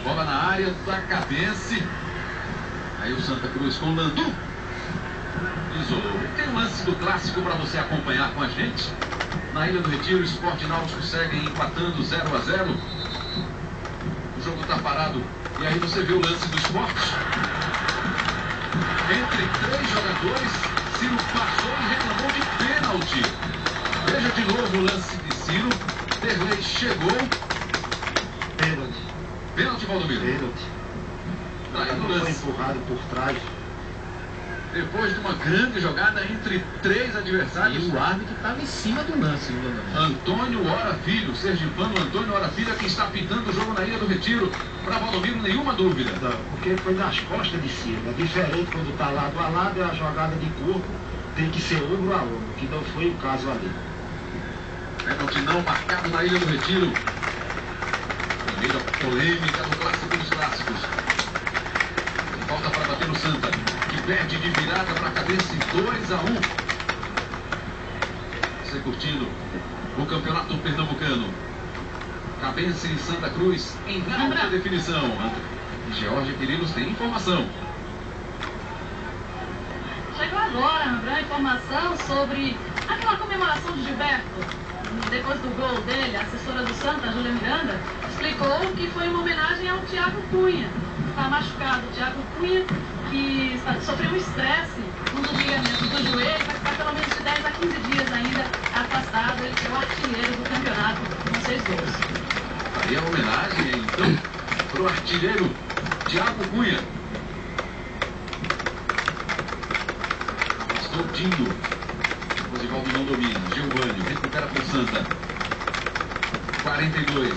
Bola na área da Cabense. Aí o Santa Cruz com o Landu. Isolou. Tem um lance do clássico para você acompanhar com a gente. Na Ilha do Retiro, o Sport e Náutico seguem empatando 0 a 0. O jogo está parado. E aí você vê o lance do Sport. Entre 3 jogadores, Ciro passou e reclamou de pênalti. Veja de novo o lance de Ciro. Derlei chegou. Pênalti. Pênalti, Valdomiro. Pênalti. Daí no Foi lance. empurrado por trás. Depois de uma grande jogada entre 3 adversários. E o árbitro estava em cima do lance, viu, Antônio Hora Filho, sergipano Antônio Hora Filho, é quem está pitando o jogo na Ilha do Retiro. Para Valdomiro, nenhuma dúvida. Não, porque foi nas costas de cima. É diferente quando está lado a lado, é a jogada de corpo, tem que ser ombro a ombro, que não foi o caso ali. Pênalti não marcado na Ilha do Retiro. Primeira polêmica do clássico dos clássicos. Falta para bater no Santa, que perde de virada para a cabeça em 2 a 1. Você curtindo o campeonato pernambucano. Cabeça em Santa Cruz em alta definição. George Quirilos tem informação. Chegou agora, Rembrandt, a informação sobre aquela comemoração de Gilberto. Depois do gol dele, a assessora do Santa, Júlia Miranda, explicou que foi uma homenagem ao Thiago Cunha. Está machucado o Thiago Cunha, que sofreu um estresse no ligamento do joelho, vai ficar pelo menos de 10 a 15 dias ainda afastado. Ele é o artilheiro do campeonato com 6 gols. Aí a homenagem, então, para o artilheiro Thiago Cunha. Afastou o Dinho. Rosivaldo não domina. Giovânio recupera para o Santa. 42.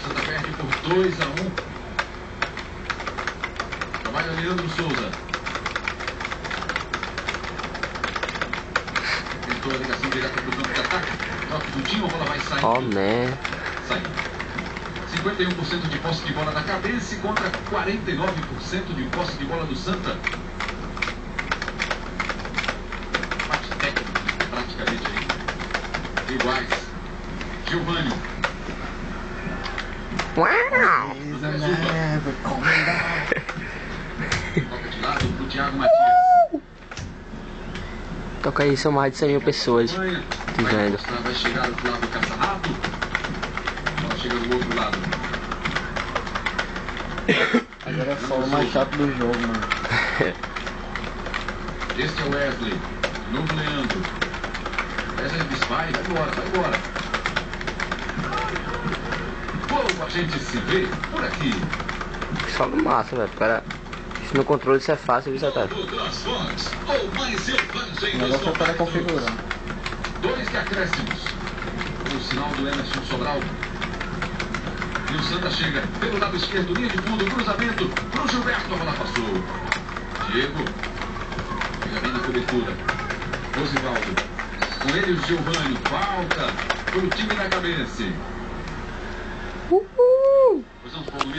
Santa perde por 2 a 1. Trabalha Leandro Souza. Tentou a ligação direta para o campo de ataque. Toque do Dinho, a bola vai sair. Oh, man. Saiu. 51% de posse de bola da Cabense contra 49% de posse de bola do Santa. Parte técnica, praticamente aí. Iguais. Giovânio. Uau! Toca de lado pro Thiago Matias. Toca aí, são mais de 100 mil pessoas Vai vendo. mostrar, vai chegar do lado do caça-rato. Ela chega do outro lado. Agora é só o mais chato do jogo, mano. Este é o Wesley. Novo Leandro. Wesley diz, vai embora, vai embora. Como a gente se vê por aqui. Só no massa, velho. Cara, isso no controle isso é fácil, viu, Zatara? O negócio é para configurar. 2 de acréscimos. O sinal do Emerson Sobral. E o Santa chega pelo lado esquerdo, linha de fundo, cruzamento pro Gilberto, a bola passou. Diego. Pega bem na cobertura. Rosivaldo. Com ele o Giovânio. Falta pro time da Cabense.